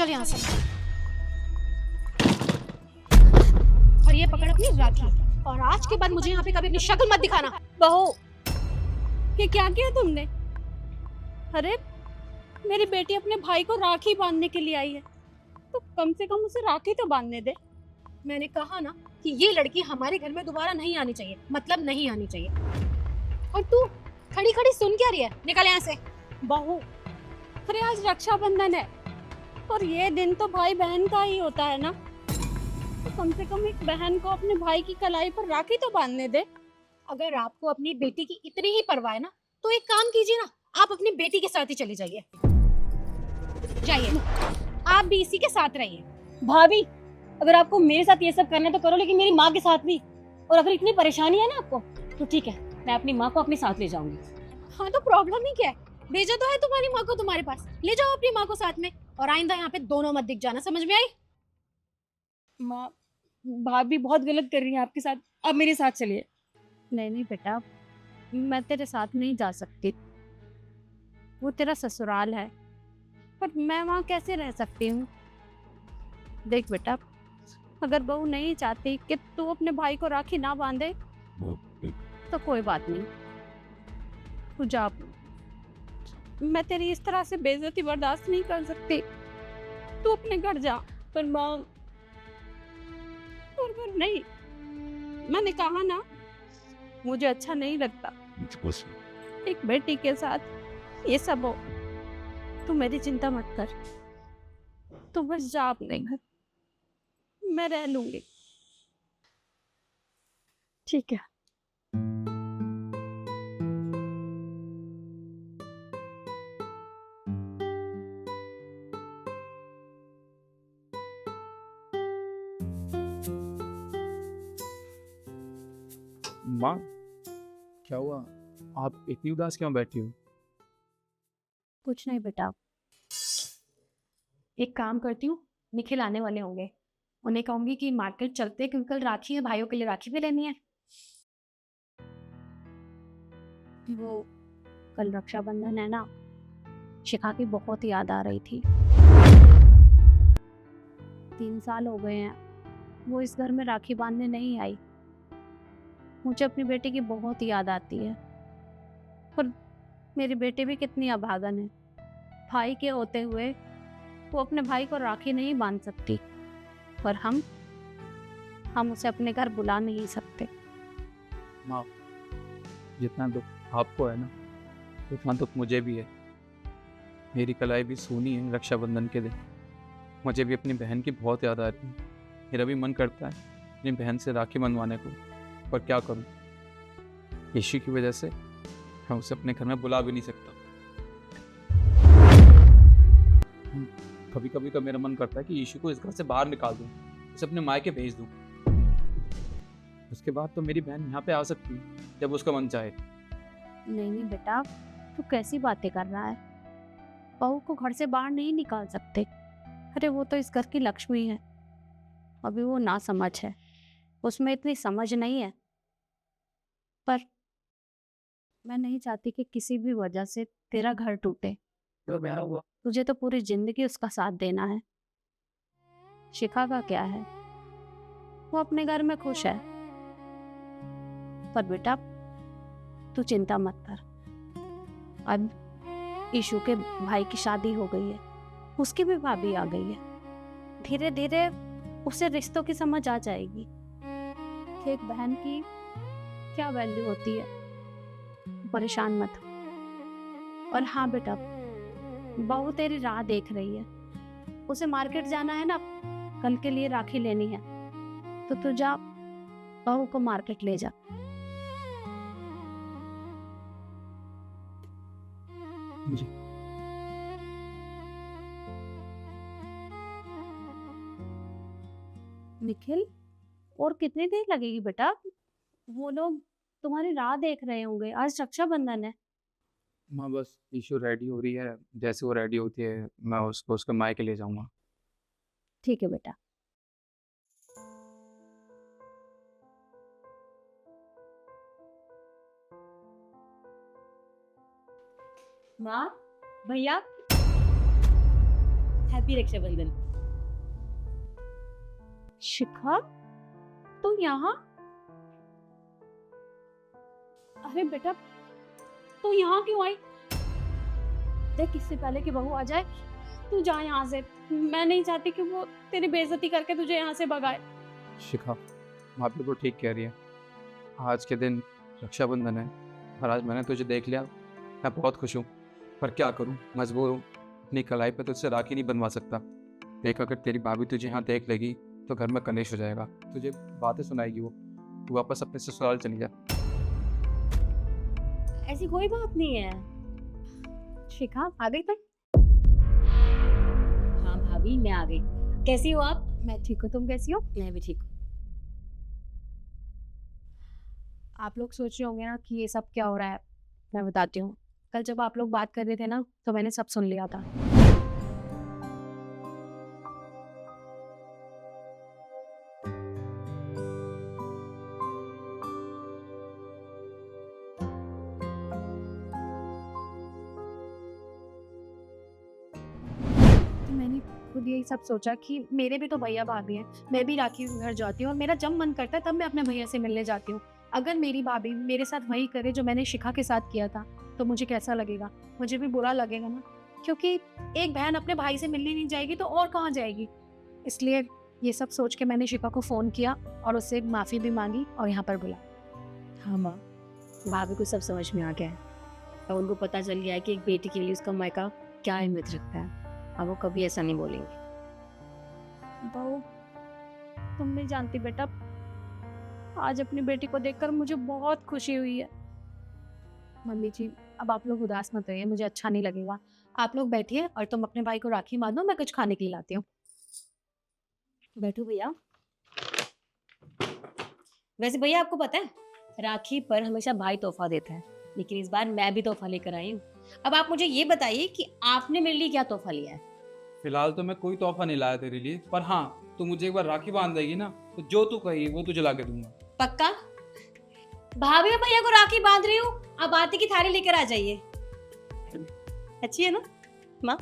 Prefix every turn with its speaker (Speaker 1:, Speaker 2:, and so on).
Speaker 1: चल यहाँ से। और ये पकड़ अपनी राखी, और आज के बाद मुझे यहाँ पे कभी अपनी शक्ल मत दिखाना।
Speaker 2: बहू, ये क्या किया तुमने? अरे मेरी बेटी अपने भाई को राखी बांधने के लिए आई है, तो कम से कम उसे राखी तो बांधने दे।
Speaker 1: मैंने कहा ना कि ये लड़की हमारे घर में दोबारा नहीं आनी चाहिए, मतलब नहीं आनी चाहिए। और तू खड़ी खड़ी सुन क्या रही है? निकल यहाँ से।
Speaker 2: बहू, अरे आज रक्षाबंधन है और ये दिन तो भाई बहन का ही होता है ना, तो कम से कम एक बहन को अपने भाई की कलाई पर राखी तो बांधने दे।
Speaker 1: अगर आपको अपनी बेटी की इतनी ही परवाह है ना, तो एक काम कीजिए ना, आप अपनी बेटी के साथ ही चली जाइए। जाइए, आप भी इसी के साथ रहिए।
Speaker 2: भाभी, अगर आपको मेरे साथ ये सब करना है तो करो, लेकिन मेरी माँ के साथ भी। और अगर इतनी परेशानी है ना आपको, तो ठीक है, मैं अपनी माँ को अपने साथ ले जाऊंगी।
Speaker 1: हाँ तो प्रॉब्लम ही क्या है? भेजा तो है तुम्हारी माँ को तुम्हारे पास, ले जाओ अपनी माँ को साथ में। और आइंदा यहाँ पे दोनों मत दिख जाना, समझ में आई?
Speaker 2: माँ, भाभी बहुत गलत कर रही है आपके साथ, आप मेरे साथ चलिए। नहीं नहीं बेटा, मैं तेरे साथ नहीं जा सकती, वो तेरा ससुराल है, पर मैं वहाँ कैसे रह सकती हूँ? देख बेटा, अगर बहू नहीं चाहती कि तू अपने भाई को राखी ना बांधे तो कोई बात नहीं, तू जा। मैं तेरी इस तरह से बेइज्जती बर्दाश्त नहीं कर सकती, तू अपने घर जा। पर माँ, पर नहीं, मैंने कहा ना, मुझे अच्छा नहीं लगता एक बेटी के साथ ये सब हो। तू मेरी चिंता मत कर, तू बस जा अपने घर, मैं रह लूंगी। ठीक है।
Speaker 3: माँ, क्या हुआ? आप इतनी उदास क्यों बैठी हो?
Speaker 2: कुछ नहीं बेटा, एक काम करती हूँ, निखिल आने वाले होंगे, उन्हें कहूंगी कि मार्केट चलते, क्योंकि कल राखी है, भाइयों के लिए राखी भी लेनी है। वो कल रक्षाबंधन है ना, शिखा की बहुत याद आ रही थी। 3 साल हो गए हैं वो इस घर में राखी बांधने नहीं आई। मुझे अपनी बेटी की बहुत याद आती है, पर मेरी बेटी भी कितनी अभागन है, भाई के होते हुए वो अपने भाई को राखी नहीं बांध सकती, पर हम उसे अपने घर बुला नहीं सकते।
Speaker 3: माँ, जितना दुख आपको है ना, उतना दुख मुझे भी है। मेरी कलाई भी सूनी है रक्षाबंधन के दिन। मुझे भी अपनी बहन की बहुत याद आ रही है। मेरा भी मन करता है अपनी बहन से राखी बनवाने को, पर क्या करूँ, यीशु की वजह से मैं उसे अपने घर में बुला भी नहीं सकता। कभी कभी तो मेरा मन करता है कि यीशु को इस घर से बाहर निकाल दूँ, उसे अपने मायके भेज दूँ। उसके बाद तो मेरी बहन यहाँ पे आ सकती है जब उसका मन चाहे।
Speaker 2: नहीं नहीं बेटा, तू कैसी बातें कर रहा है? बहू को घर से बाहर नहीं निकाल सकते। अरे वो तो इस घर की लक्ष्मी है, अभी वो ना समझ है, उसमें इतनी समझ नहीं है। पर मैं नहीं चाहती कि किसी भी वजह से तेरा घर टूटे। तुझे तो पूरी जिंदगी उसका साथ देना है। शिखा का क्या है, वो अपने घर में खुश है। पर बेटा तू चिंता मत कर, अब ईशु के भाई की शादी हो गई है, उसकी भी भाभी आ गई है। धीरे धीरे उसे रिश्तों की समझ आ जाएगी कि एक बहन की क्या वैल्यू होती है। परेशान मत हो। और हाँ बेटा, बहू तेरी राह देख रही है, उसे मार्केट जाना है ना, कल के लिए राखी लेनी है, तो तू जा, बहू को मार्केट ले जा।
Speaker 3: जी।
Speaker 2: निखिल, और कितनी देर लगेगी बेटा? वो लोग तुम्हारी राह देख रहे होंगे, आज रक्षाबंधन है।
Speaker 3: माँ, बस यीशु रेडी हो रही है, जैसे वो रेडी होती है मैं उसको उसके मायके ले जाऊंगा।
Speaker 2: ठीक है बेटा। माँ, भैया,
Speaker 4: हैप्पी रक्षाबंधन।
Speaker 2: शिखा, तू यहाँ? अरे बेटा, तू यहाँ क्यों आई? देख, इससे पहले कि बहू आ जाए तू जा यहाँ से। मैं नहीं चाहती कि वो तेरी बेइज्जती करके तुझे यहाँ से भगाए।
Speaker 3: शिखा, माँ बिल्कुल ठीक कह रही है। आज के दिन रक्षाबंधन है और आज मैंने तुझे देख लिया। मैं बहुत खुश हूँ, पर क्या करूँ, मजबूर हूँ। अपनी कलाई पे तुझसे राखी नहीं बनवा सकता। देख, अगर तेरी भाभी तुझे यहाँ देख लेगी तो घर में कलेश हो जाएगा। तुझे बातें सुनाएगी वो। तू वापस अपने ससुराल चली जा।
Speaker 4: ऐसी कोई बात नहीं है।
Speaker 2: शिखा, आ गई तुम?
Speaker 4: हाँ भाभी, मैं आ गई। कैसी हो आप?
Speaker 2: मैं ठीक हूँ, तुम कैसी हो?
Speaker 4: मैं भी ठीक हूँ।
Speaker 2: आप लोग सोच रहे होंगे ना कि ये सब क्या हो रहा है। मैं बताती हूँ। कल जब आप लोग बात कर रहे थे ना, तो मैंने सब सुन लिया था। तो मैंने खुद यही सब सोचा कि मेरे भी तो भैया भाभी हैं। मैं भी राखी के घर जाती हूँ और मेरा जब मन करता है तब मैं अपने भैया से मिलने जाती हूँ। अगर मेरी भाभी मेरे साथ वही करे जो मैंने शिखा के साथ किया था, तो मुझे कैसा लगेगा? मुझे भी बुरा लगेगा ना, क्योंकि एक बहन अपने भाई से मिलने नहीं जाएगी तो और कहाँ जाएगी। इसलिए ये सब सोच के मैंने शिखा को फ़ोन किया और उससे माफ़ी भी मांगी और यहाँ पर बुला।
Speaker 4: हाँ माँ, भाभी को सब समझ में आ गया है और उनको पता चल गया है कि एक बेटी के लिए उसका मायका क्या अहमियत रखता है। अब वो कभी ऐसा नहीं बोलेंगे।
Speaker 2: बहू, तुम नहीं जानती बेटा, आज अपनी बेटी को देखकर मुझे बहुत खुशी हुई है। मम्मी जी, अब आप लोग उदास मत रहिए, मुझे अच्छा नहीं लगेगा। आप लोग बैठिए और तुम अपने भाई को राखी बांधो, मैं कुछ खाने के लिए लाती हूँ।
Speaker 4: बैठो भैया। वैसे भैया, आपको पता है राखी पर हमेशा भाई तोहफा देता है, लेकिन इस बार मैं भी तोहफा लेकर आई हूँ। अब आप मुझे ये बताइए कि आपने मेरे लिए क्या तोहफा लिया है?
Speaker 3: फिलहाल तो मैं कोई तोहफा नहीं लाया तेरे लिए, पर हाँ, तू मुझे एक बार राखी बांध देगी ना, तो जो तू कही वो तुझे ला के दूंगा।
Speaker 4: पक्का? भाभी और भैया को राखी बांध रही हूँ, अब आरती की थाली लेकर आ जाइए। अच्छी है ना माँ?